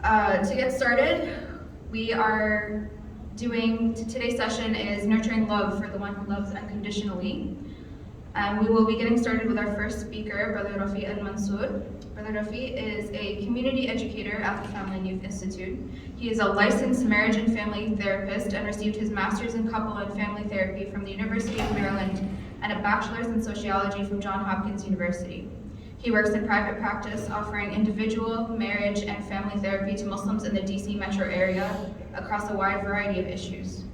To get started, we are today's session is Nurturing Love for the One Who Loves Unconditionally. We will be getting started with our first speaker, Brother Rafee Al-Mansur. Brother Rafee is a community educator at the Family and Youth Institute. He is a licensed marriage and family therapist and received his master's in couple and family therapy from the University of Maryland and a bachelor's in sociology from Johns Hopkins University. He works in private practice, offering individual, marriage, and family therapy to Muslims in the DC metro area across a wide variety of issues.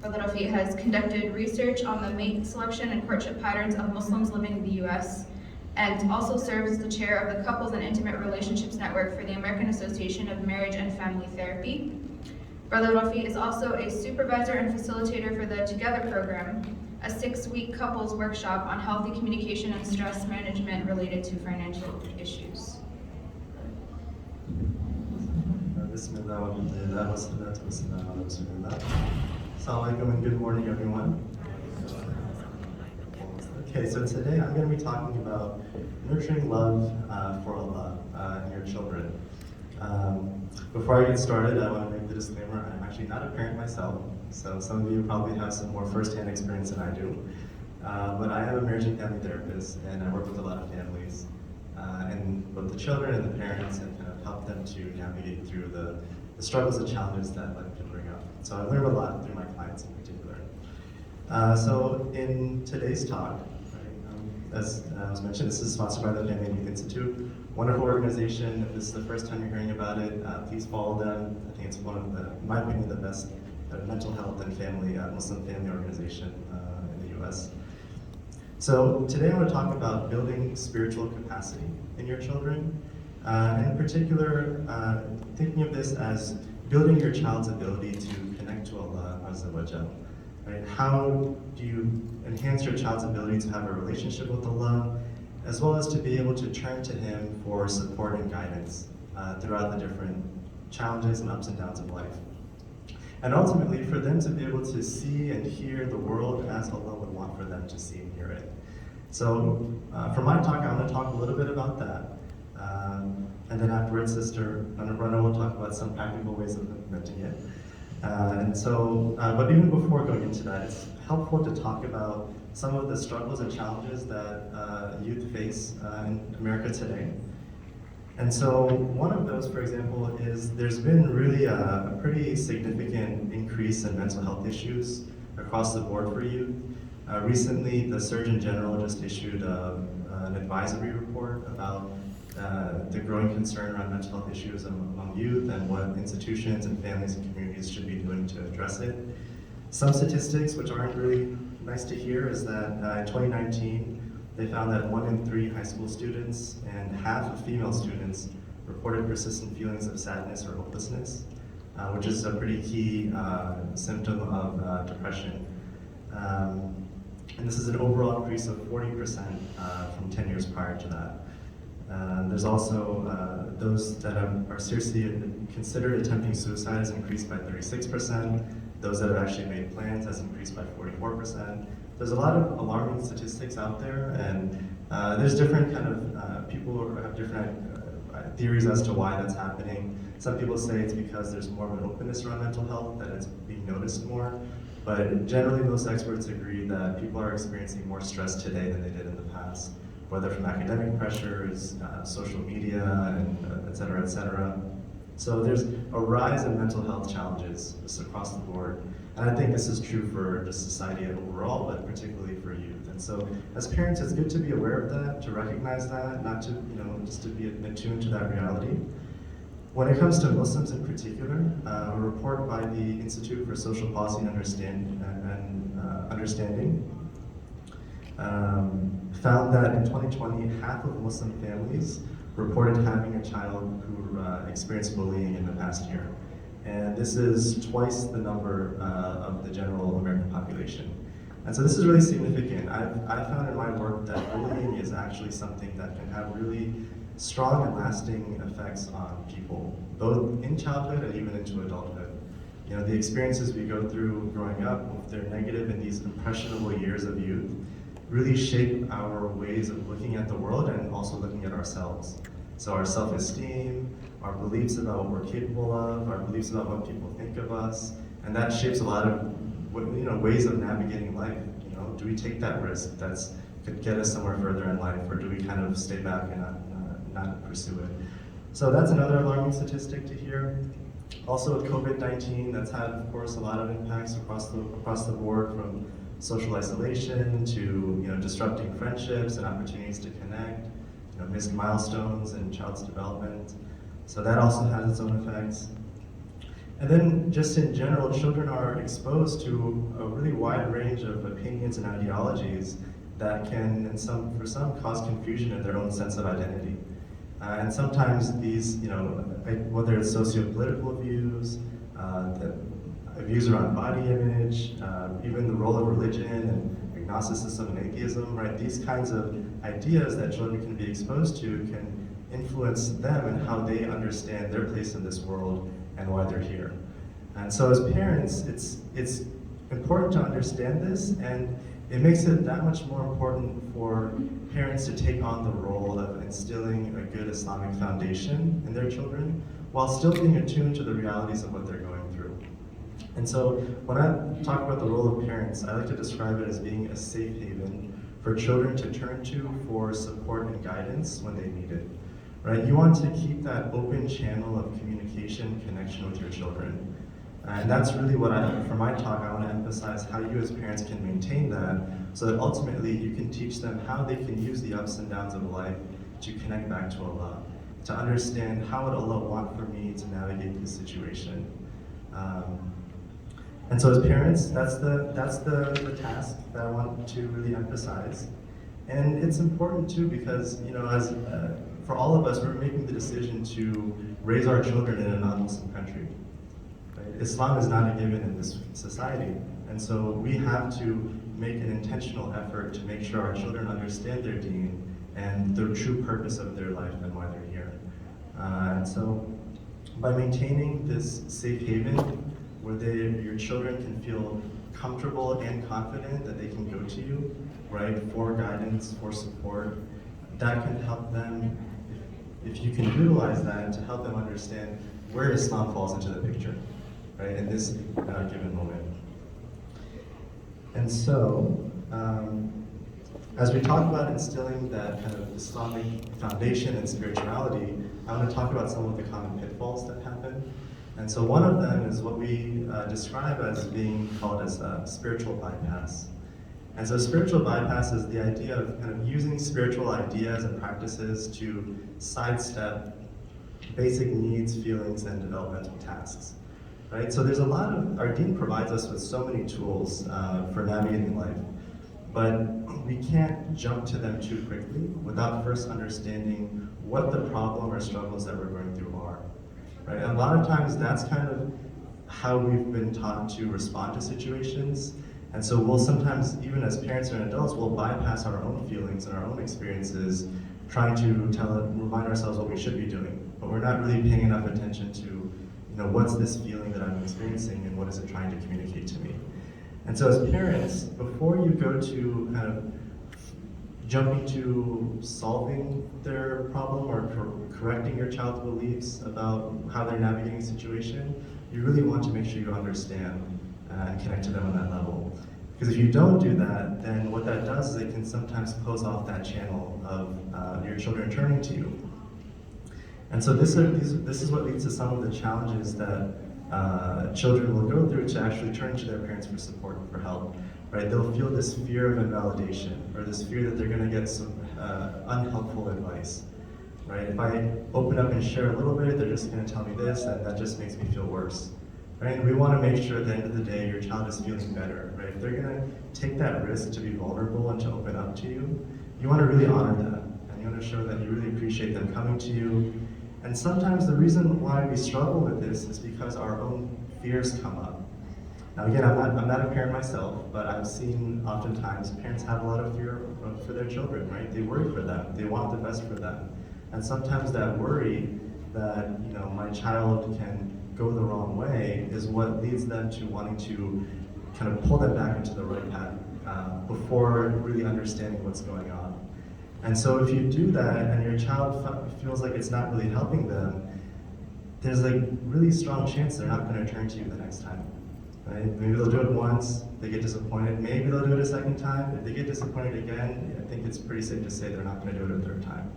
Brother Rafee has conducted research on the mate selection and courtship patterns of Muslims living in the U.S., and also serves as the chair of the Couples and Intimate Relationships Network for the American Association of Marriage and Family Therapy. Brother Rafee is also a supervisor and facilitator for the Together program, a 6-week couples workshop on healthy communication and stress management related to financial issues. Bismillah walhamdulillah wassalatu wassalamu ala rasulillah. Assalamu alaikum and good morning, everyone. Okay, so today I'm going to be talking about nurturing love for Allah in your children. Before I get started, I want to make the disclaimer, I'm actually not a parent myself, so some of you probably have some more first-hand experience than I do. But I am a marriage and family therapist, and I work with a lot of families. And both the children and the parents have kind of helped them to navigate through the struggles and challenges that life can bring up. So I've learned a lot through my clients in particular. So in today's talk, as was mentioned, this is sponsored by the Family and Youth Institute. Wonderful organization. If this is the first time you're hearing about it, please follow them. I think it's one of the, in my opinion, the best mental health and family, Muslim family organization in the US. So today I want to talk about building spiritual capacity in your children. And in particular, thinking of this as building your child's ability to connect to Allah Azza wa Jal. Right? How do you enhance your child's ability to have a relationship with Allah, as well as to be able to turn to Him for support and guidance throughout the different challenges and ups and downs of life. And ultimately, for them to be able to see and hear the world as Allah would want for them to see and hear it. So for my talk, I want to talk a little bit about that. And then afterwards, Sister Rana will talk about some practical ways of implementing it. But even before going into that, it's helpful to talk about some of the struggles and challenges that youth face in America today. And so one of those, for example, is there's been really a pretty significant increase in mental health issues across the board for youth. Recently, the Surgeon General just issued an advisory report about the growing concern around mental health issues among youth and what institutions and families and communities should be doing to address it. Some statistics, which aren't really nice to hear, is that in 2019, they found that 1 in 3 high school students and half of female students reported persistent feelings of sadness or hopelessness, which is a pretty key symptom of depression. And this is an overall increase of 40% from 10 years prior to that. There's also those that are seriously considered attempting suicide has increased by 36%. Those that have actually made plans has increased by 44%. There's a lot of alarming statistics out there, and there's different kind of people who have different theories as to why that's happening. Some people say it's because there's more of an openness around mental health, that it's being noticed more. But generally, most experts agree that people are experiencing more stress today than they did in the past, whether from academic pressures, social media, and et cetera, et cetera. So there's a rise in mental health challenges just across the board. And I think this is true for just society overall, but particularly for youth. And so as parents, it's good to be aware of that, to recognize that, not to, just to be attuned to that reality. When it comes to Muslims in particular, a report by the Institute for Social Policy and Understanding found that in 2020, half of Muslim families reported having a child who experienced bullying in the past year. And this is twice the number of the general American population. And so this is really significant. I've found in my work that bullying is actually something that can have really strong and lasting effects on people, both in childhood and even into adulthood. The experiences we go through growing up, if they're negative in these impressionable years of youth, really shape our ways of looking at the world and also looking at ourselves. So our self-esteem, our beliefs about what we're capable of, our beliefs about what people think of us, and that shapes a lot of ways of navigating life. Do we take that risk that's could get us somewhere further in life, or do we kind of stay back and not pursue it? So that's another alarming statistic to hear. Also with COVID-19, that's had, of course, a lot of impacts across the board, from social isolation to disrupting friendships and opportunities to connect, missed milestones in child's development. So that also has its own effects. And then just in general, children are exposed to a really wide range of opinions and ideologies that can, for some, cause confusion in their own sense of identity. And sometimes these, whether it's socio-political views, the views around body image, even the role of religion and agnosticism and atheism, right? These kinds of ideas that children can be exposed to can influence them and how they understand their place in this world and why they're here. And so as parents, it's important to understand this, and it makes it that much more important for parents to take on the role of instilling a good Islamic foundation in their children while still being attuned to the realities of what they're going through. And so when I talk about the role of parents, I like to describe it as being a safe haven for children to turn to for support and guidance when they need it. Right? You want to keep that open channel of communication, connection with your children. And that's really what for my talk, I want to emphasize how you as parents can maintain that, so that ultimately you can teach them how they can use the ups and downs of life to connect back to Allah, to understand how would Allah want for me to navigate this situation. And so as parents, that's the task that I want to really emphasize. And it's important too because, for all of us, we're making the decision to raise our children in a non-Muslim country. Right? Islam is not a given in this society. And so we have to make an intentional effort to make sure our children understand their deen and the true purpose of their life and why they're here. And so by maintaining this safe haven where your children can feel comfortable and confident that they can go to you, right, for guidance, for support, that can help them, if you can utilize that, to help them understand where Islam falls into the picture, right, in this given moment. And so, as we talk about instilling that kind of Islamic foundation and spirituality, I want to talk about some of the common pitfalls that happen. And so one of them is what we describe as being called as a spiritual bypass. And so spiritual bypass is the idea of kind of using spiritual ideas and practices to sidestep basic needs, feelings, and developmental tasks. Right? So there's our deen provides us with so many tools for navigating life, but we can't jump to them too quickly without first understanding what the problem or struggles that we're going through are. Right? And a lot of times that's kind of how we've been taught to respond to situations. And so we'll sometimes, even as parents and adults, we'll bypass our own feelings and our own experiences, trying to remind ourselves what we should be doing. But we're not really paying enough attention to, what's this feeling that I'm experiencing and what is it trying to communicate to me? And so as parents, before you go to kind of jumping to solving their problem or correcting your child's beliefs about how they're navigating a situation, you really want to make sure you understand and connect to them on that level. Because if you don't do that, then what that does is it can sometimes close off that channel of your children turning to you. And so this is what leads to some of the challenges that children will go through to actually turn to their parents for support and for help. Right? They'll feel this fear of invalidation, or this fear that they're going to get some unhelpful advice. Right? If I open up and share a little bit, they're just going to tell me this, and that just makes me feel worse. Right? And we want to make sure at the end of the day your child is feeling better. Right? If they're going to take that risk to be vulnerable and to open up to you, you want to really honor that, and you want to show that you really appreciate them coming to you. And sometimes the reason why we struggle with this is because our own fears come up. Now again, I'm not a parent myself, but I've seen oftentimes parents have a lot of fear for their children, right? They worry for them, they want the best for them. And sometimes that worry that, my child can go the wrong way is what leads them to wanting to kind of pull them back into the right path before really understanding what's going on. And so if you do that and your child feels like it's not really helping them, there's a really strong chance they're not going to turn to you the next time. Right? Maybe they'll do it once, they get disappointed. Maybe they'll do it a second time. If they get disappointed again, I think it's pretty safe to say they're not going to do it a third time.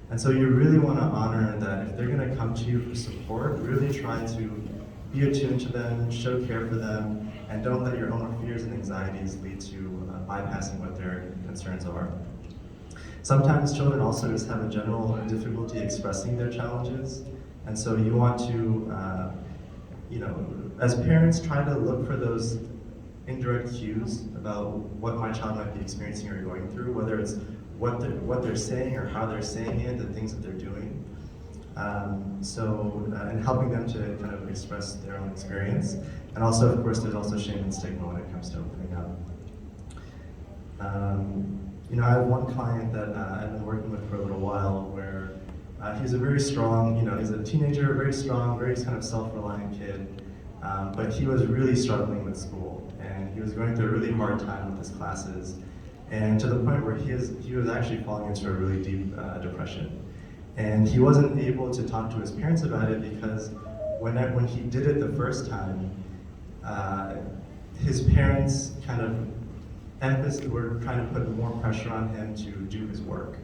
And so you really want to honor that if they're going to come to you for support, really try to be attuned to them, show care for them, and don't let your own fears and anxieties lead to bypassing what their concerns are. Sometimes children also just have a general difficulty expressing their challenges, and so you want to, as parents, try to look for those indirect cues about what my child might be experiencing or going through, whether it's what they're saying or how they're saying it, the things that they're doing. And helping them to kind of express their own experience. And also, of course, there's also shame and stigma when it comes to opening up. I have one client that I've been working with for a little while where he's a very strong, he's a teenager, very strong, very kind of self-reliant kid, but he was really struggling with school, and he was going through a really hard time with his classes, and to the point where he was actually falling into a really deep depression. And he wasn't able to talk to his parents about it because when he did it the first time, his parents kind of were trying to put more pressure on him to do his work.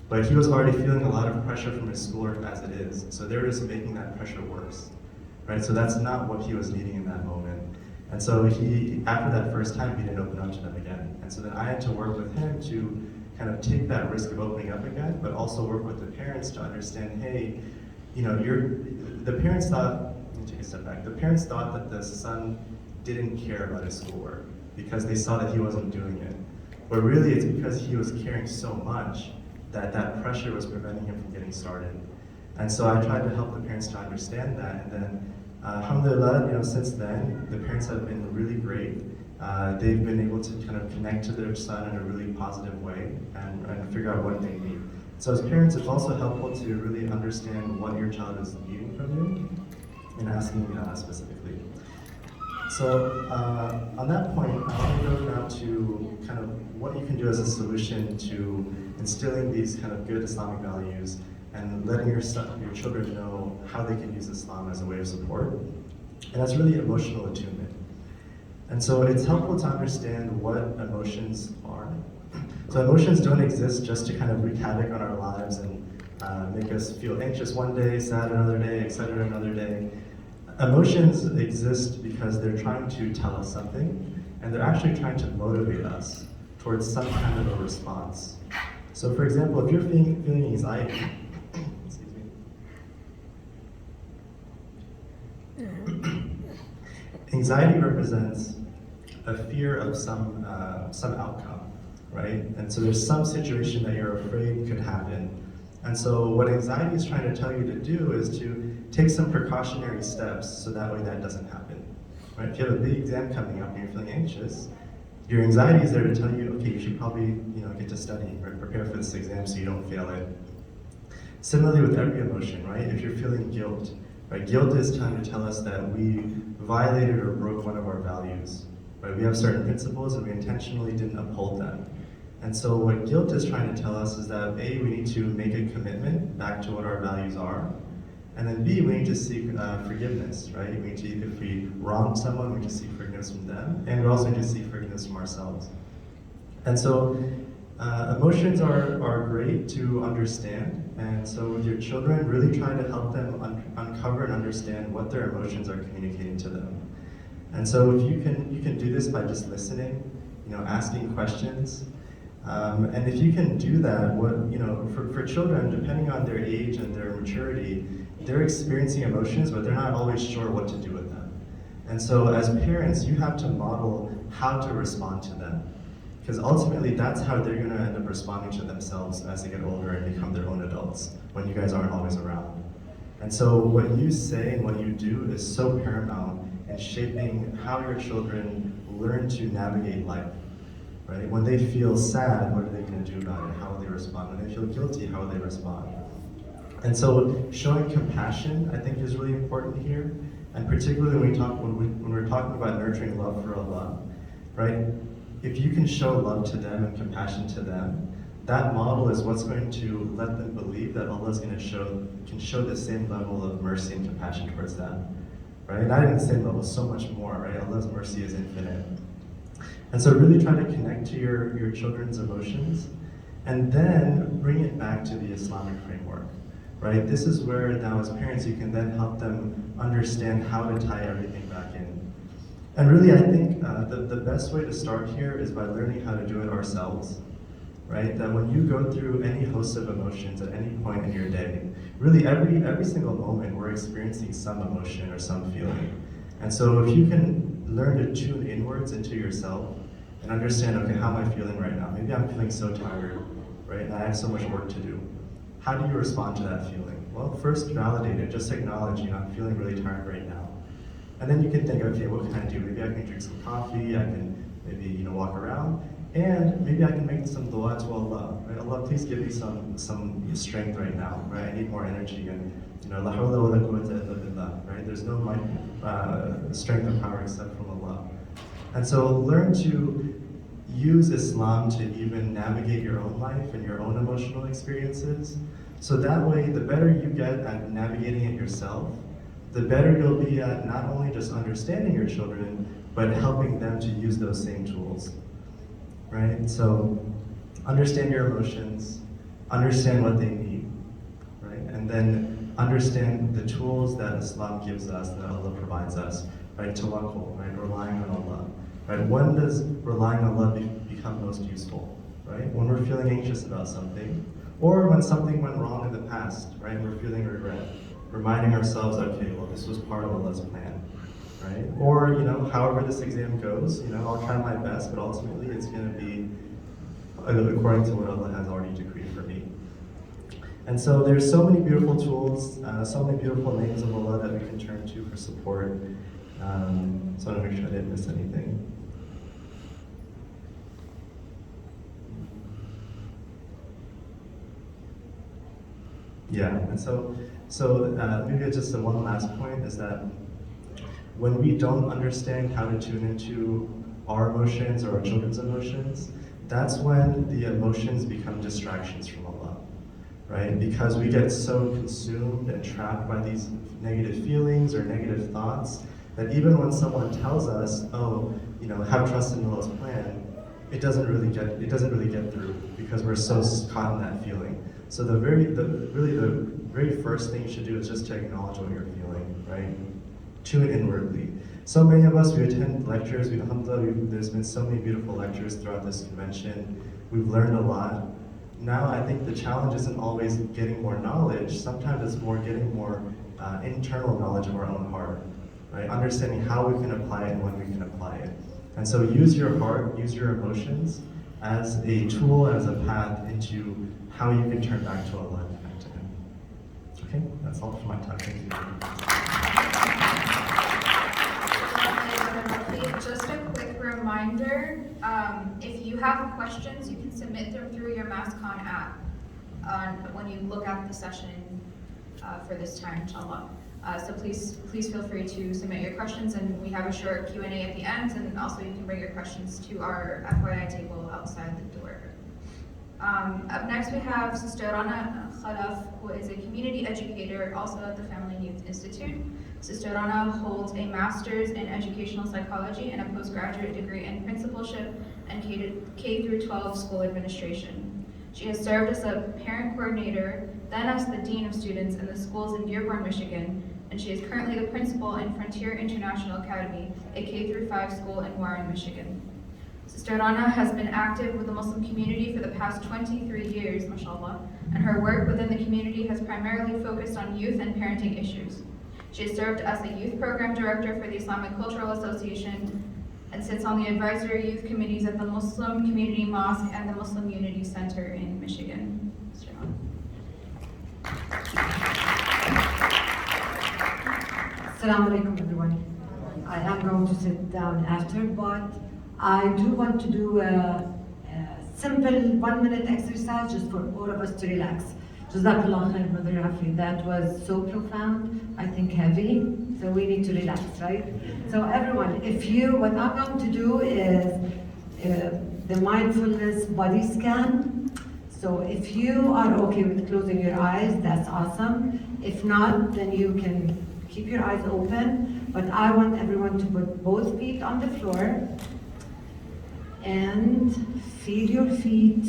But he was already feeling a lot of pressure from his schoolwork as it is, so they were just making that pressure worse, right? So that's not what he was needing in that moment. And so after that first time, he didn't open up to them again. And so then I had to work with him to kind of take that risk of opening up again, but also work with the parents to understand, hey, the parents thought, let me take a step back, the parents thought that the son didn't care about his schoolwork because they saw that he wasn't doing it. But really it's because he was caring so much that pressure was preventing him from getting started. And so I tried to help the parents to understand that, and then alhamdulillah, since then, the parents have been really great. They've been able to kind of connect to their son in a really positive way and figure out what they need. So as parents, it's also helpful to really understand what your child is needing from you and asking specifically. So on that point, I want to go now to kind of what you can do as a solution to instilling these kind of good Islamic values and letting your children know how they can use Islam as a way of support. And that's really emotional attunement. And so it's helpful to understand what emotions are. So emotions don't exist just to kind of wreak havoc on our lives and make us feel anxious one day, sad another day, excited another day. Emotions exist because they're trying to tell us something, and they're actually trying to motivate us towards some kind of a response. So for example, if you're feeling anxiety, anxiety represents a fear of some outcome, right? And so there's some situation that you're afraid could happen. And so what anxiety is trying to tell you to do is to take some precautionary steps so that way that doesn't happen, right? If you have a big exam coming up and you're feeling anxious, your anxiety is there to tell you, okay, you should probably get to study or prepare for this exam so you don't fail it. Similarly with every emotion, right? If you're feeling guilt, right? Guilt is trying to tell us that we violated or broke one of our values, right? We have certain principles and we intentionally didn't uphold them. And so what guilt is trying to tell us is that A, we need to make a commitment back to what our values are, and then B, we need to seek forgiveness, right? If we wronged someone, we need to seek forgiveness from them, and we also need to seek forgiveness from ourselves. And so emotions are great to understand, and so with your children, really try to help them uncover and understand what their emotions are communicating to them. And so if you can do this by just listening, asking questions, and if you can do that, for children, depending on their age and their maturity, they're experiencing emotions, but they're not always sure what to do with them. And so as parents, you have to model how to respond to them. Because ultimately, that's how they're gonna end up responding to themselves as they get older and become their own adults, when you guys aren't always around. And so what you say and what you do is so paramount in shaping how your children learn to navigate life. Right? When they feel sad, what are they going to do about it? How will they respond? When they feel guilty, how will they respond? And so showing compassion, I think, is really important here. And particularly when we're talking about nurturing love for Allah, right? If you can show love to them and compassion to them, that model is what's going to let them believe that Allah is going to can show the same level of mercy and compassion towards them, right? Not even the same level, so much more, right? Allah's mercy is infinite. And so really try to connect to your children's emotions and then bring it back to the Islamic framework, right? This is where now as parents you can then help them understand how to tie everything back in. And really I think the best way to start here is by learning how to do it ourselves, right? That when you go through any host of emotions at any point in your day, really every single moment we're experiencing some emotion or some feeling. And so if you can learn to tune inwards into yourself and understand, okay, how am I feeling right now? Maybe I'm feeling so tired, right? And I have so much work to do. How do you respond to that feeling? Well, first validate it, just acknowledge, I'm feeling really tired right now. And then you can think, okay, what can I do? Maybe I can drink some coffee, I can maybe walk around, and maybe I can make some dua to Allah, right? Allah, please give me some strength right now, right? I need more energy, and la hawla wa la quwwata illa billah, right? There's no strength or power except from Allah. And so learn to use Islam to even navigate your own life and your own emotional experiences. So that way, the better you get at navigating it yourself, the better you'll be at not only just understanding your children, but helping them to use those same tools, right? So understand your emotions, understand what they need, right? And then understand the tools that Islam gives us, that Allah provides us, right? Tawakkul, right? Relying on Allah, right? When does relying on Allah become most useful, right? When we're feeling anxious about something, or when something went wrong in the past, right? And we're feeling regret. Reminding ourselves, okay, well, this was part of Allah's plan, right? Or, however this exam goes, I'll try my best, but ultimately it's going to be according to what Allah has already decreed for me. And so there's so many beautiful tools, so many beautiful names of Allah that we can turn to for support. So I want to make sure I didn't miss anything. Yeah, and so maybe just one last point is that when we don't understand how to tune into our emotions or our children's emotions, that's when the emotions become distractions from Allah, right? Because we get so consumed and trapped by these negative feelings or negative thoughts that even when someone tells us, oh, have trust in Allah's plan, it doesn't really get through because we're so caught in that feeling. So the very first thing you should do is just to acknowledge what you're feeling, right? Tune inwardly. So many of us, we attend lectures, there's been so many beautiful lectures throughout this convention. We've learned a lot. Now I think the challenge isn't always getting more knowledge, sometimes it's more getting more internal knowledge of our own heart, right? Understanding how we can apply it and when we can apply it. And so use your heart, use your emotions as a tool, as a path into how you can turn back to Allah and connect to Him. Okay, that's all for my talk. Thank you. Just a quick reminder, if you have questions, you can submit them through your MAS-ICNA app when you look at the session for this time, inshallah. So please feel free to submit your questions, and we have a short Q&A at the end, and also you can bring your questions to our FYI table outside the door. Up next we have Sister Rana Khalaf, who is a community educator also at the Family and Youth Institute. Sister Rana holds a master's in educational psychology and a postgraduate degree in principalship and K-12 school administration. She has served as a parent coordinator, then as the dean of students in the schools in Dearborn, Michigan, and she is currently the principal in Frontier International Academy, a K-5 school in Warren, Michigan. Sister Rana has been active with the Muslim community for the past 23 years, mashallah, and her work within the community has primarily focused on youth and parenting issues. She has served as the youth program director for the Islamic Cultural Association and sits on the advisory youth committees at the Muslim Community Mosque and the Muslim Unity Center in Michigan. Sister Rana. Assalamu alaikum, everyone. I am going to sit down after, but I do want to do a simple 1-minute exercise just for all of us to relax. Jazakallah khair, Brother Rafee. That was so profound, I think heavy, so we need to relax, right? So everyone, what I'm going to do is the mindfulness body scan. So if you are okay with closing your eyes, that's awesome. If not, then you can keep your eyes open. But I want everyone to put both feet on the floor and feel your feet,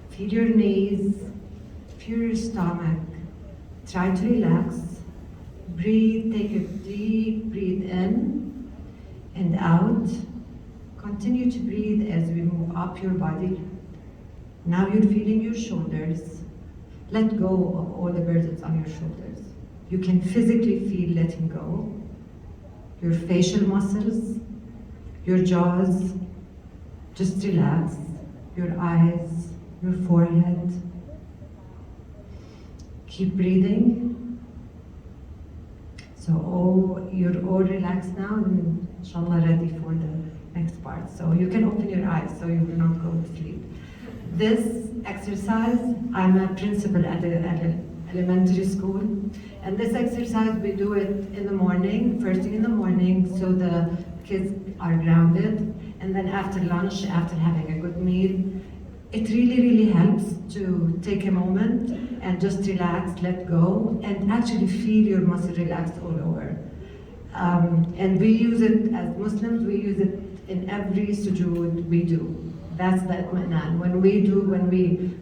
feel your knees, feel your stomach. Try to relax. Breathe, take a deep breathe in and out. Continue to breathe as we move up your body. Now you're feeling your shoulders. Let go of all the burdens on your shoulders. You can physically feel letting go. Your facial muscles, your jaws. Just relax. Your eyes, your forehead. Keep breathing. So you're all relaxed now and inshallah ready for the next part. So you can open your eyes so you will not go to sleep. This exercise, I'm a principal at an elementary school, and this exercise we do it in the morning, first thing in the morning, so the kids are grounded, and then after lunch, after having a good meal, it really helps to take a moment and just relax, let go, and actually feel your muscle relaxed all over. And we use it as Muslims, we use it in every sujood we do. That's the itmanan. When we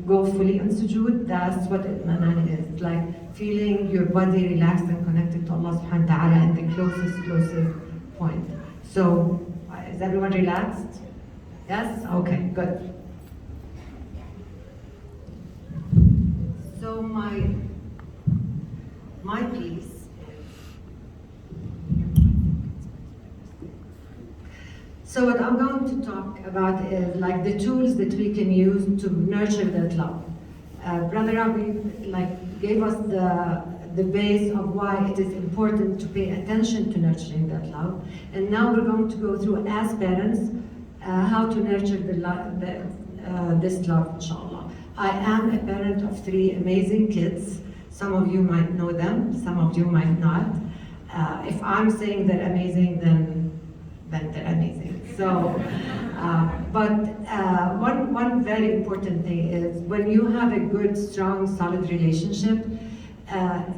go fully in sujood, that's what itmanan is. Like feeling your body relaxed and connected to Allah subhanahu wa ta'ala in the closest point. So, is everyone relaxed? Yes? Okay, good. So my piece. So what I'm going to talk about is like the tools that we can use to nurture that love. Brother Rafee gave us the base of why it is important to pay attention to nurturing that love. And now we're going to go through as parents how to nurture this love, inshallah. I am a parent of 3 amazing kids. Some of you might know them, some of you might not. If I'm saying they're amazing, then they're amazing. So, one very important thing is when you have a good, strong, solid relationship,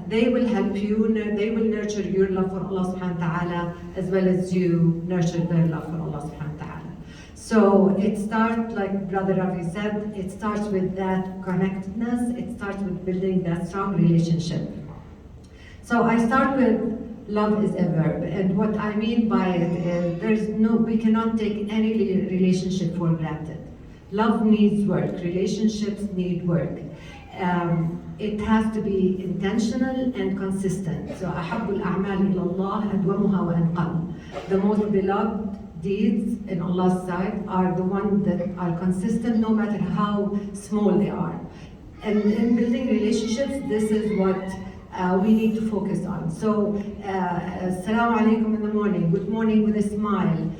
they will help you, they will nurture your love for Allah subhanahu wa ta'ala as well as you nurture their love for Allah subhanahu wa ta'ala. So it starts, like Brother Rafee said, it starts with that connectedness, it starts with building that strong relationship. So I start with love is a verb, and what I mean by it is we cannot take any relationship for granted. Love needs work, relationships need work. It has to be intentional and consistent. So أحب الأعمال إلى الله أدومها وأنقل. The most beloved deeds in Allah's sight are the ones that are consistent no matter how small they are. And in building relationships, this is what we need to focus on. So, Assalamu alaikum in the morning, good morning with a smile,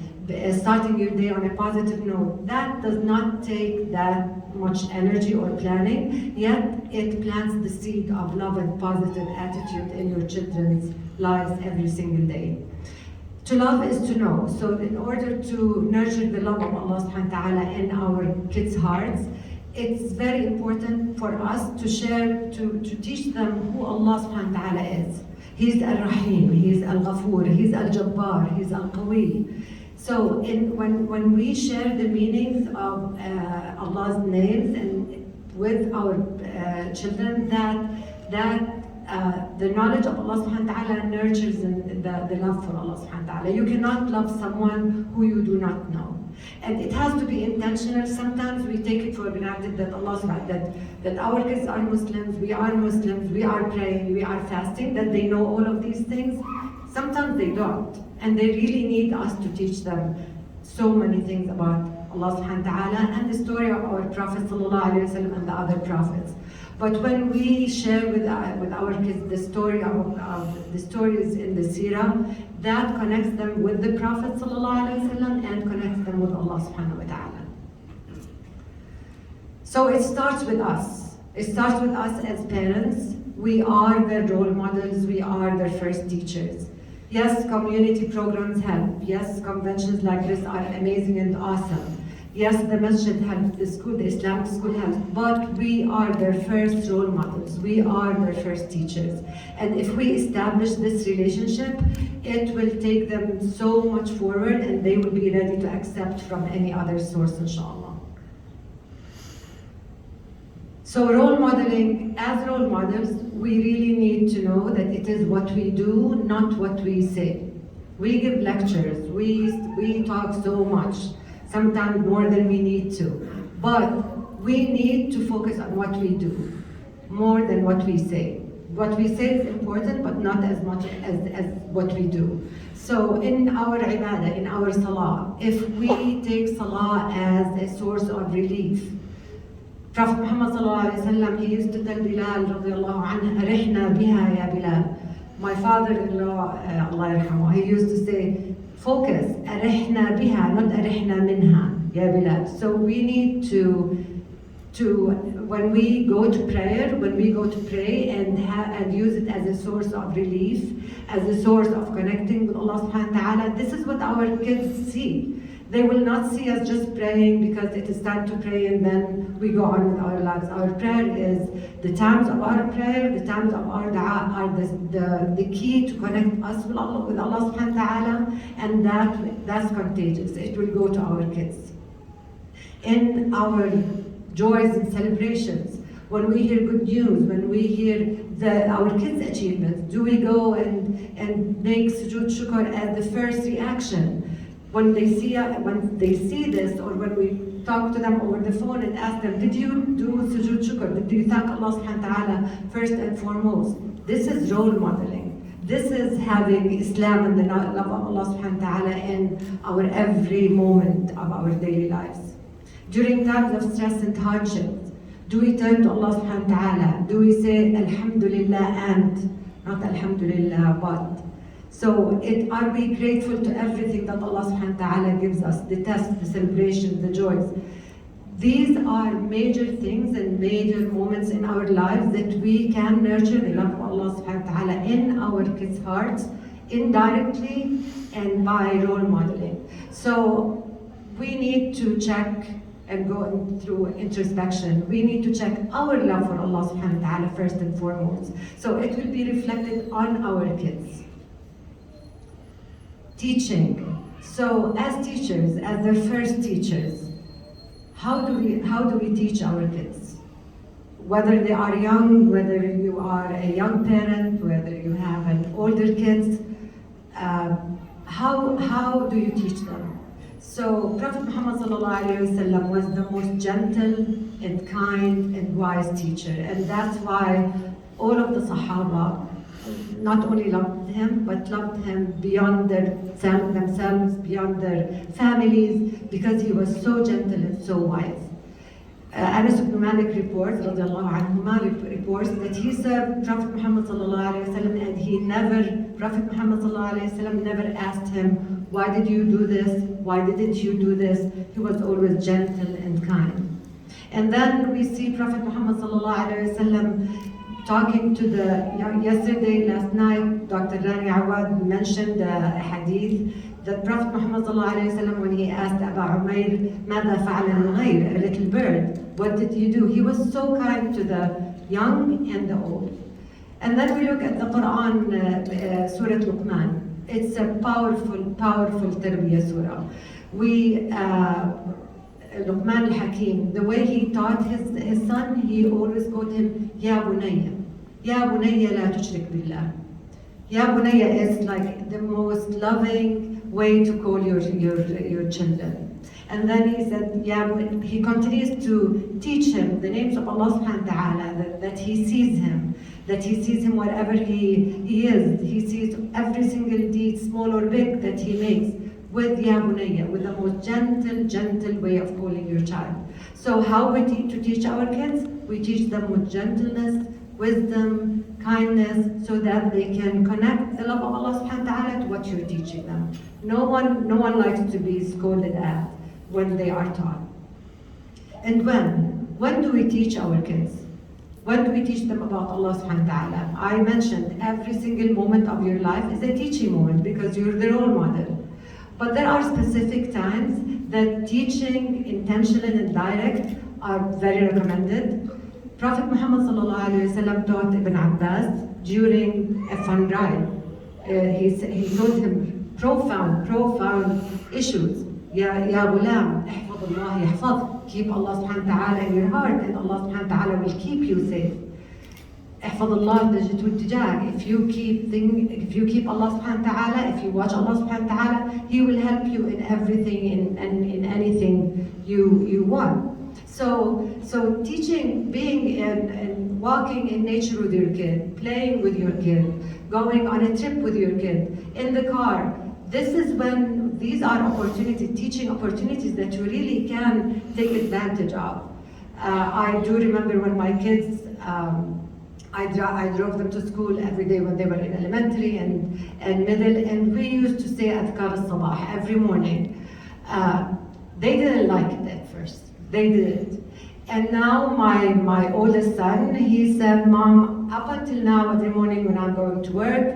starting your day on a positive note. That does not take that much energy or planning, yet it plants the seed of love and positive attitude in your children's lives every single day. To love is to know. So in order to nurture the love of Allah subhanahu wa ta'ala in our kids' hearts, it's very important for us to share, to teach them who Allah subhanahu wa ta'ala is. He's Al-Rahim, He's Al-Ghafur, He's Al-Jabbar, He's Al-Qawi. So when we share the meanings of Allah's names and with our children, the knowledge of Allah subhanahu wa ta'ala nurtures the love for Allah subhanahu wa ta'ala. You cannot love someone who you do not know. And it has to be intentional. Sometimes we take it for granted that Allah subhanahu that our kids are Muslims, we are praying, we are fasting, that they know all of these things. Sometimes they don't. And they really need us to teach them so many things about Allah subhanahu wa ta'ala and the story of our Prophet sallallahu alaihi wasallam and the other prophets. But when we share with our kids the story of the stories in the Seerah, that connects them with the Prophet ﷺ and connects them with Allah subhanahu wa ta'ala. So it starts with us. It starts with us as parents. We are their role models. We are their first teachers. Yes, community programs help. Yes, conventions like this are amazing and awesome. Yes, the masjid helps, the school, the Islamic school helps, but we are their first role models. We are their first teachers. And if we establish this relationship, it will take them so much forward and they will be ready to accept from any other source, inshallah. So role modeling, as role models, we really need to know that it is what we do, not what we say. We give lectures, we talk so much, sometimes more than we need to. But we need to focus on what we do, more than what we say. What we say is important, but not as much as what we do. So in our ibadah, in our salah, if we take salah as a source of relief, Prophet Muhammad sallallahu alaihi wasallam, he used to tell Bilal radiallahu anhu, "Arihna biha ya Bilal." My father-in-law, Allah yarhamu, he used to say, focus, arihna biha, not arihna minha, ya Bilal. So we need to when we go to prayer, when we go to pray and use it as a source of relief, as a source of connecting with Allah subhanahu wa ta'ala, this is what our kids see. They will not see us just praying because it is time to pray and then we go on with our lives. Our prayer is, the times of our prayer, the times of our dua are the key to connect us with Allah subhanahu wa ta'ala, and that's contagious. It will go to our kids. In our joys and celebrations, when we hear good news, when we hear our kids' achievements, do we go and make sujood shukr as the first reaction? When they see this, or when we talk to them over the phone and ask them, did you do sujood shukr? Did you thank Allah subhanahu wa ta'ala first and foremost? This is role modeling. This is having Islam and the love of Allah subhanahu wa ta'ala in our every moment of our daily lives. During times of stress and hardships, do we turn to Allah subhanahu wa ta'ala? Do we say Alhamdulillah and, not Alhamdulillah but? So are we grateful to everything that Allah subhanahu wa ta'ala gives us, the tests, the celebrations, the joys? These are major things and major moments in our lives that we can nurture the love of Allah subhanahu wa ta'ala in our kids' hearts, indirectly and by role modeling. So we need to check and go through introspection. We need to check our love for Allah subhanahu wa ta'ala first and foremost. So it will be reflected on our kids. Teaching. So as teachers, as their first teachers, how do we teach our kids? Whether they are young, whether you are a young parent, whether you have an older kids, how do you teach them? So Prophet Muhammad sallallahu alaihi wasallam was the most gentle and kind and wise teacher, and that's why all of the Sahaba not only loved him, but loved him beyond themselves, beyond their families, because he was so gentle and so wise. Anas ibn Malik reports, radiallahu anhuma, reports that he served Prophet Muhammad sallallahu alaihi wasallam, and Prophet Muhammad sallallahu alaihi wasallam never asked him, why did you do this? Why didn't you do this? He was always gentle and kind. And then we see Prophet Muhammad sallallahu alaihi wasallam talking to last night, Dr. Rani Awad mentioned a hadith that Prophet Muhammad sallallahu alaihi wasallam, when he asked Abu Umair, ماذا فعل النغير, a little bird, what did you do? He was so kind to the young and the old. And then we look at the Quran, Surah Luqman. It's a powerful, powerful tarbiyah surah. Luqman al-Hakim, the way he taught his son, he always called him Ya Bunayya. Ya Bunayya la tushrik billah. Ya Bunayya is like the most loving way to call your children. And then he said, he continues to teach him the names of Allah subhanahu wa ta'ala, that he sees him wherever he is. He sees every single deed, small or big, that he makes with Ya Bunayya, with the most gentle way of calling your child. So how we to teach our kids? We teach them with gentleness, wisdom, kindness, so that they can connect the love of Allah subhanahu wa ta'ala to what you're teaching them. No one likes to be scolded at when they are taught. And when do we teach our kids? When do we teach them about Allah subhanahu wa ta'ala? I mentioned every single moment of your life is a teaching moment because you're the role model. But there are specific times that teaching intentional and direct are very recommended. Prophet Muhammad sallallahu alaihi wasallam taught Ibn Abbas during a fun ride. He told him profound issues. Ya ghulam, ihfad Allah yahfad. Keep Allah subhanahu wa ta'ala in your heart and Allah subhanahu wa ta'ala will keep you safe. احفظ الله تجد تجاهك. If you keep Allah subhanahu wa ta'ala, if you watch Allah subhanahu wa ta'ala, He will help you in everything and in anything you want. So teaching, being and walking in nature with your kid, playing with your kid, going on a trip with your kid, in the car. This is when these are opportunities, teaching opportunities that you really can take advantage of. I do remember when my kids, I drove them to school every day when they were in elementary and middle, and we used to say adhkar al-sabah every morning. They didn't like it at first. They didn't. And now my oldest son, he said, Mom, up until now, every morning when I'm going to work,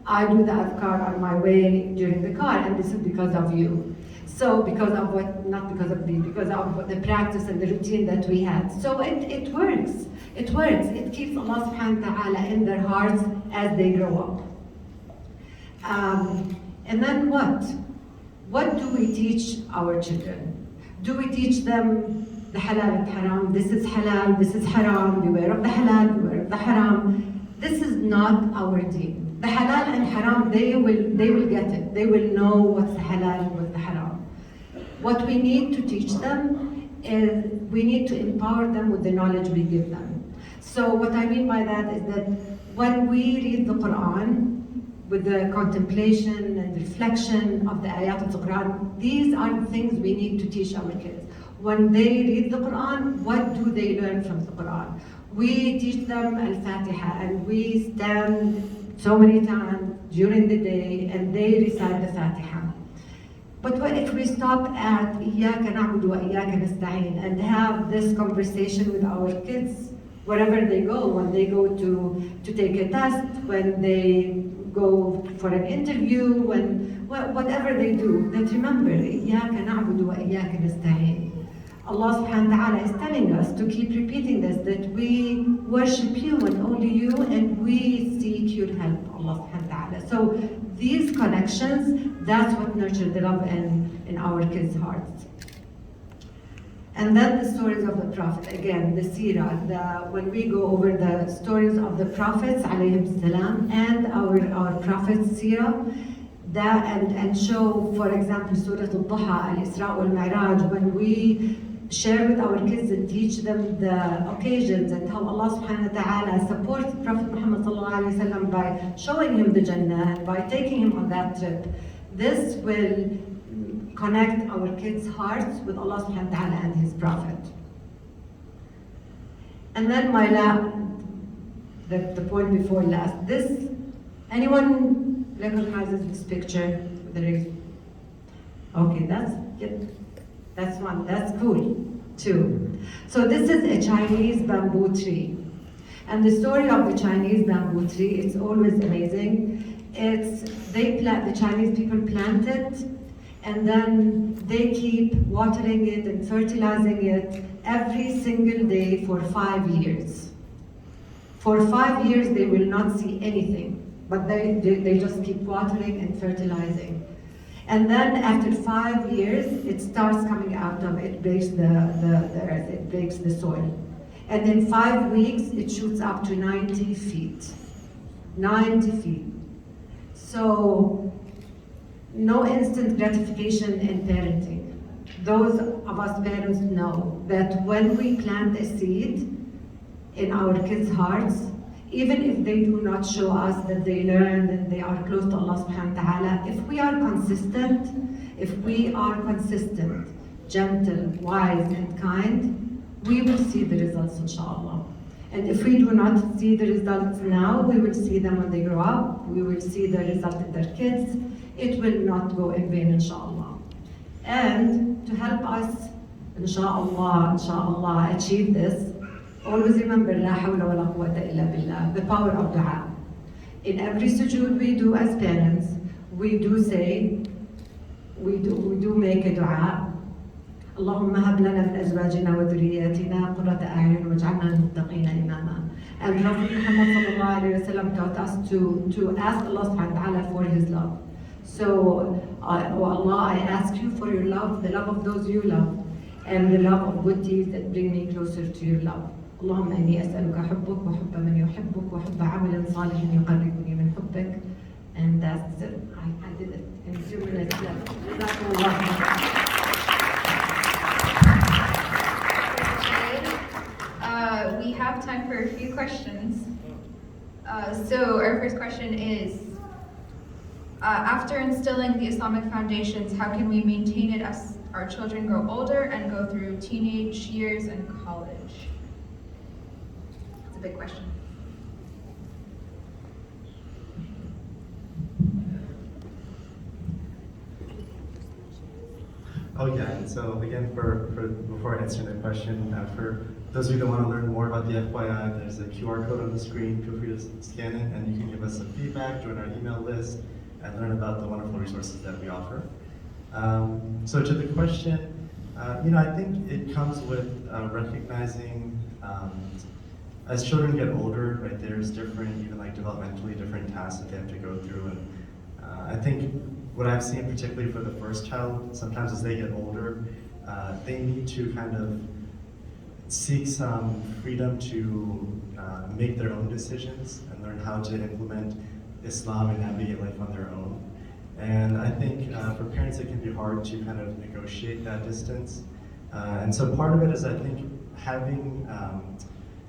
I do the adhkar on my way during the car, and this is because of you. So because of what, not because of me, because of the practice and the routine that we had. So it works. It works. It keeps Allah subhanahu wa ta'ala in their hearts as they grow up. And then what? What do we teach our children? Do we teach them the halal and haram? This is halal, this is haram, beware of the halal, beware of the haram. This is not our deen. The halal and haram, they will get it. They will know what's the halal and what's the haram. What we need to teach them is we need to empower them with the knowledge we give them. So what I mean by that is that when we read the Quran, with the contemplation and reflection of the ayat of the Quran, these are the things we need to teach our kids. When they read the Quran, what do they learn from the Quran? We teach them Al-Fatiha, and we stand so many times during the day and they recite the Fatiha. But what if we stop at إياك نعبد وإياك نستعين and have this conversation with our kids wherever they go, when they go to take a test, when they go for an interview, whatever they do, that remember إياك نعبد وإياك نستعين. Allah subhanahu wa ta'ala is telling us to keep repeating this, that we worship you and only you, and we seek your help, Allah subhanahu wa ta'ala. So these connections, that's what nurtured the love in our kids' hearts. And then the stories of the Prophet, again, the seerah, when we go over the stories of the Prophets, alayhim salam, and our Prophet's seerah, and show, for example, Surah Al-Duha, Al-Isra wal-Mi'raj, when we share with our kids and teach them the occasions and how Allah subhanahu wa ta'ala supports Prophet Muhammad sallallahu alayhi wa sallam by showing him the Jannah and by taking him on that trip. This will connect our kids' hearts with Allah subhanahu wa ta'ala and His Prophet. And then the point before last, anyone recognizes this picture with the raise? Okay, that's one, that's cool, too. So this is a Chinese bamboo tree. And the story of the Chinese bamboo tree, it's always amazing. The Chinese people plant it, and then they keep watering it and fertilizing it every single day for 5 years. For 5 years, they will not see anything, but they just keep watering and fertilizing. And then after 5 years, it starts coming out of it, breaks the earth, it breaks the soil. And in 5 weeks, it shoots up to 90 feet. 90 feet. So, no instant gratification in parenting. Those of us parents know that when we plant a seed in our kids' hearts, even if they do not show us that they learn and they are close to Allah subhanahu wa ta'ala, if we are consistent, gentle, wise, and kind, we will see the results, inshallah. And if we do not see the results now, we will see them when they grow up, we will see the result in their kids. It will not go in vain, inshallah. And to help us, inshallah, achieve this, always remember, la hawla wa la quwwata illa billah, the power of dua. In every sujood we do as parents, we do say, we do make a dua. اللهم هب لنا من أزواجنا وذرياتنا قرة أعين واجعلنا للمتقين إماما. And Prophet Muhammad sallallahu alaihi wasallam taught us to ask Allah subhanahu wa ta'ala for His love. So, oh Allah, I ask you for your love, the love of those you love, and the love of good deeds that bring me closer to your love. اللهم إني أسألك حبك وحب من يحبك وحب عمل صالح يقربني من حبك. And that's it. I did it in 2 minutes left. We have time for a few questions. So our first question is, after instilling the Islamic foundations, how can we maintain it as our children grow older and go through teenage years and college? It's a big question. Oh yeah, and so again, before answering the question, for those of you that want to learn more about the FYI, there's a QR code on the screen. Feel free to scan it, and you can give us some feedback, join our email list, and learn about the wonderful resources that we offer. So to the question, I think it comes with recognizing as children get older, right? There's different, even like developmentally different tasks that they have to go through, and I think what I've seen, particularly for the first child, sometimes as they get older, they need to kind of seek some freedom to make their own decisions and learn how to implement Islam and navigate life on their own. And I think for parents it can be hard to kind of negotiate that distance. And so part of it is, I think, having,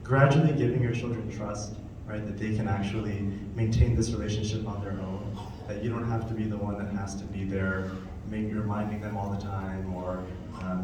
gradually giving your children trust, right, that they can actually maintain this relationship on their own, that you don't have to be the one that has to be there, maybe reminding them all the time, or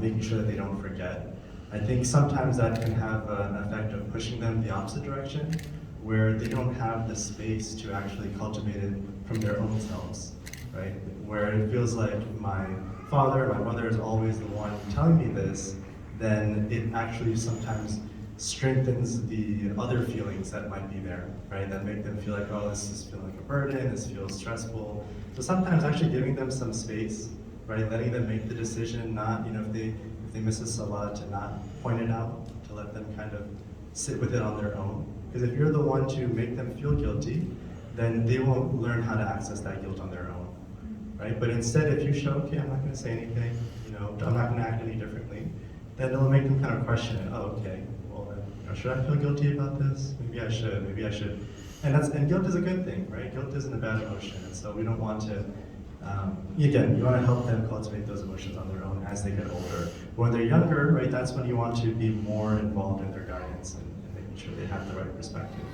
making sure that they don't forget. I think sometimes that can have an effect of pushing them the opposite direction, where they don't have the space to actually cultivate it from their own selves, right? Where it feels like my father, my mother is always the one telling me this, then it actually sometimes strengthens the other feelings that might be there, right? That make them feel like, oh, this is feeling like a burden, this feels stressful. So sometimes actually giving them some space, right? Letting them make the decision, not, if they miss a salah, to not point it out, to let them kind of sit with it on their own. Because if you're the one to make them feel guilty, then they won't learn how to access that guilt on their own, right? But instead, if you show, okay, I'm not gonna say anything, I'm not gonna act any differently, then it'll make them kind of question it. Oh, okay, well then, should I feel guilty about this? Maybe I should. And guilt is a good thing, right? Guilt isn't a bad emotion, and so we don't want to, again, you want to help them cultivate those emotions on their own as they get older. When they're younger, right, that's when you want to be more involved in their guidance and making sure they have the right perspective.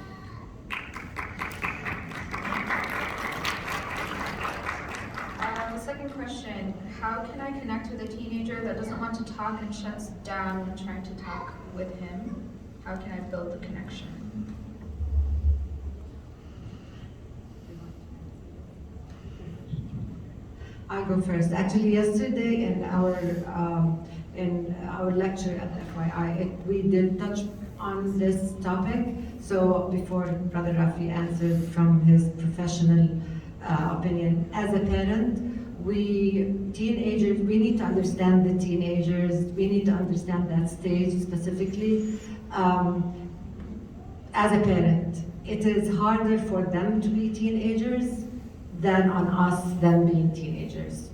The second question, how can I connect with a teenager that doesn't want to talk and shuts down when trying to talk with him? How can I build the connection? I'll go first. Actually, yesterday in our lecture at the FYI, we did touch on this topic. So before Brother Rafee answered from his professional opinion, as a parent, we need to understand the teenagers. We need to understand that stage specifically. As a parent, it is harder for them to be teenagers than on us them being teenagers.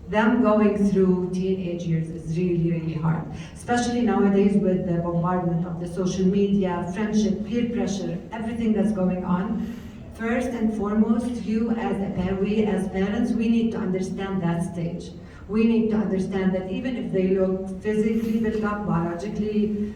Them going through teenage years is really, really hard. Especially nowadays with the bombardment of the social media, friendship, peer pressure, everything that's going on. First and foremost, we as parents, we need to understand that stage. We need to understand that even if they look physically built up, biologically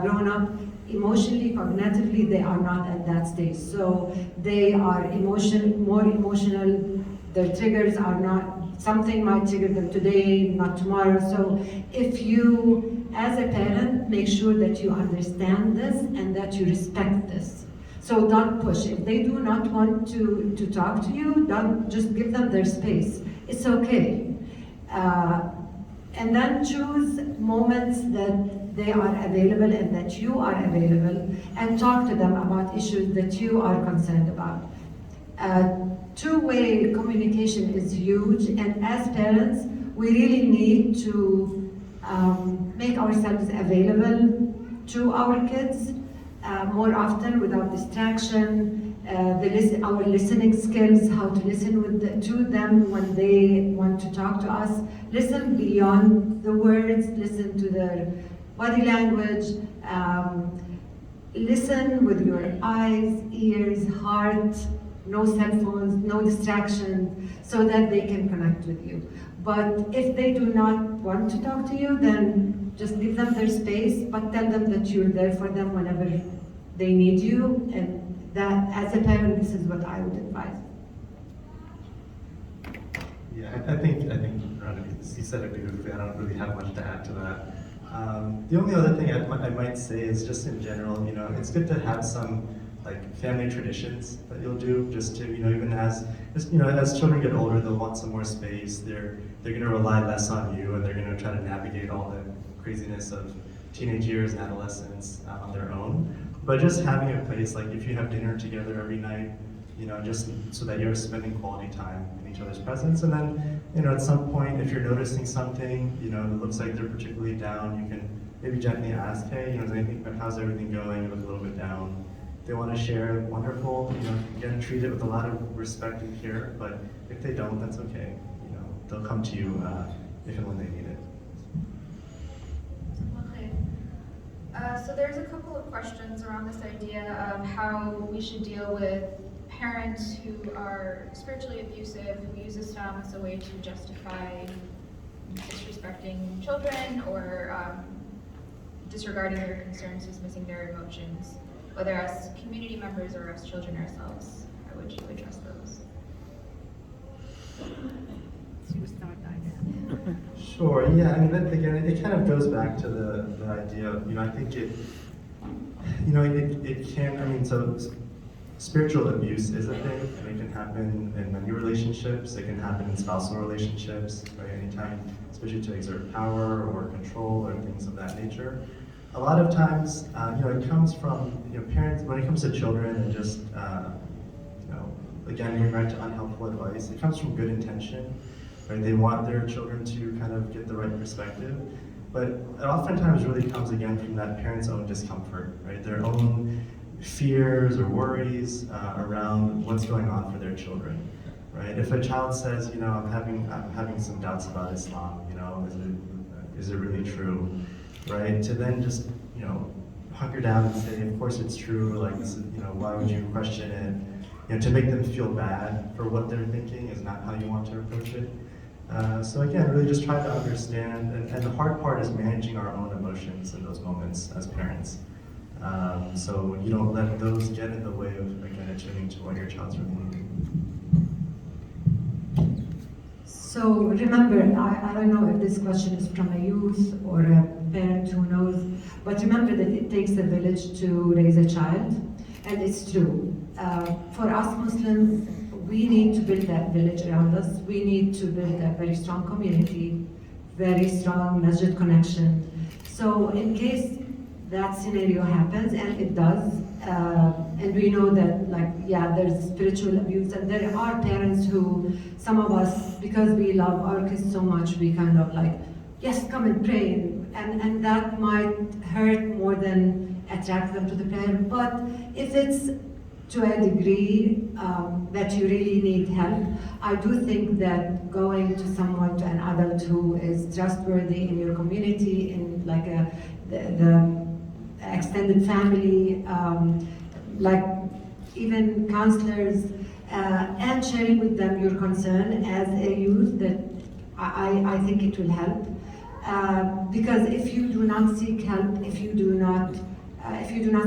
grown up, emotionally, cognitively, they are not at that stage. So they are more emotional, their triggers are not, something might trigger them today, not tomorrow. So if you, as a parent, make sure that you understand this and that you respect this. So don't push. If they do not want to talk to you, don't just give them their space. It's okay. And then choose moments that they are available and that you are available, and talk to them about issues that you are concerned about. Two-way communication is huge, and as parents, we really need to make ourselves available to our kids more often without distraction. Our listening skills, how to listen to them when they want to talk to us. Listen beyond the words, listen to their body language. Listen with your eyes, ears, heart, no cell phones, no distractions, so that they can connect with you. But if they do not want to talk to you, then just leave them their space, but tell them that you're there for them whenever they need you, and that, as a parent, this is what I would advise. Yeah, I think Rana, you said it beautifully. I don't really have much to add to that. The only other thing I might say is just in general, it's good to have some like family traditions that you'll do, just to, even as children get older, they'll want some more space. They're gonna rely less on you, and they're gonna try to navigate all the craziness of teenage years and adolescence on their own. But just having a place, like if you have dinner together every night, just so that you're spending quality time in each other's presence. And then, at some point, if you're noticing something, it looks like they're particularly down, you can maybe gently ask, hey, how's everything going? You look a little bit down. If they want to share, wonderful. Again, treat it with a lot of respect and care. But if they don't, that's okay. They'll come to you if and when they need it. So there's a couple of questions around this idea of how we should deal with parents who are spiritually abusive, who use Islam as a way to justify disrespecting children or disregarding their concerns, dismissing their emotions, whether as community members or as children ourselves. How would you address those? Sure, yeah, again, it kind of goes back to the idea of, I think it can, so spiritual abuse is a thing, and it can happen in many relationships, it can happen in spousal relationships, right, anytime, especially to exert power or control or things of that nature. A lot of times, it comes from, parents, when it comes to children and just, again, going back to unhelpful advice, it comes from good intention. Right? They want their children to kind of get the right perspective, but it oftentimes really comes again from that parent's own discomfort, right? Their own fears or worries around what's going on for their children, right? If a child says, I'm having some doubts about Islam, is it really true, right? To then just, hunker down and say, of course it's true, like this is, why would you question it? To make them feel bad for what they're thinking is not how you want to approach it. So again, really just try to understand, and the hard part is managing our own emotions in those moments as parents. So you don't let those get in the way of, again, attuning to what your child's really needing. So remember, I don't know if this question is from a youth or a parent who knows, but remember that it takes a village to raise a child, and it's true. For us Muslims, we need to build that village around us. We need to build a very strong community, very strong masjid connection. So in case that scenario happens, and it does, and we know that, there's spiritual abuse, and there are parents who, some of us, because we love our kids so much, we kind of yes, come and pray, and that might hurt more than attract them to the prayer. But if it's to a degree that you really need help, I do think that going to someone, to an adult who is trustworthy in your community, in the extended family, even counselors, and sharing with them your concern as a youth, that I think it will help. Because if you do not seek help, if you do not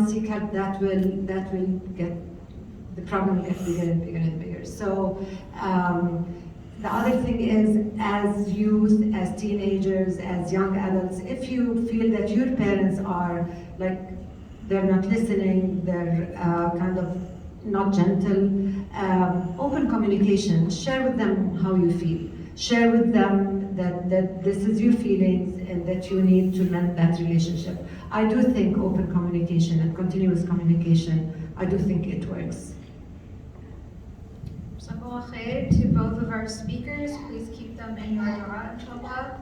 seek help, that will get, the problem will get bigger and bigger and bigger. So the other thing is, as youth, as teenagers, as young adults, if you feel that your parents are they're not listening, they're kind of not gentle, open communication, share with them how you feel. Share with them that this is your feelings and that you need to mend that relationship. I do think open communication and continuous communication, I do think it works. Jazakallah khair to both of our speakers. Please keep them in your dua, inshallah.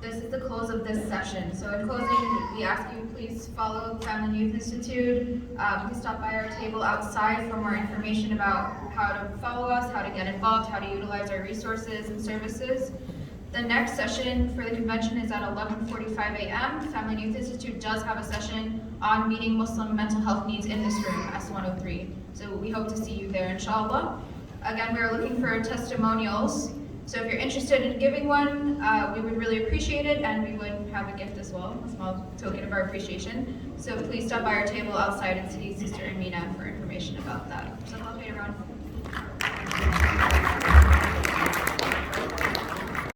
This is the close of this session. So in closing, we ask you please follow the Family and Youth Institute. Please stop by our table outside for more information about how to follow us, how to get involved, how to utilize our resources and services. The next session for the convention is at 11:45 a.m. Family and Youth Institute does have a session on meeting Muslim mental health needs in this room, S103. So we hope to see you there, inshallah. Again, we are looking for testimonials. So if you're interested in giving one, we would really appreciate it, and we would have a gift as well, a small token of our appreciation. So please stop by our table outside and see Sister Amina for information about that. So, everyone.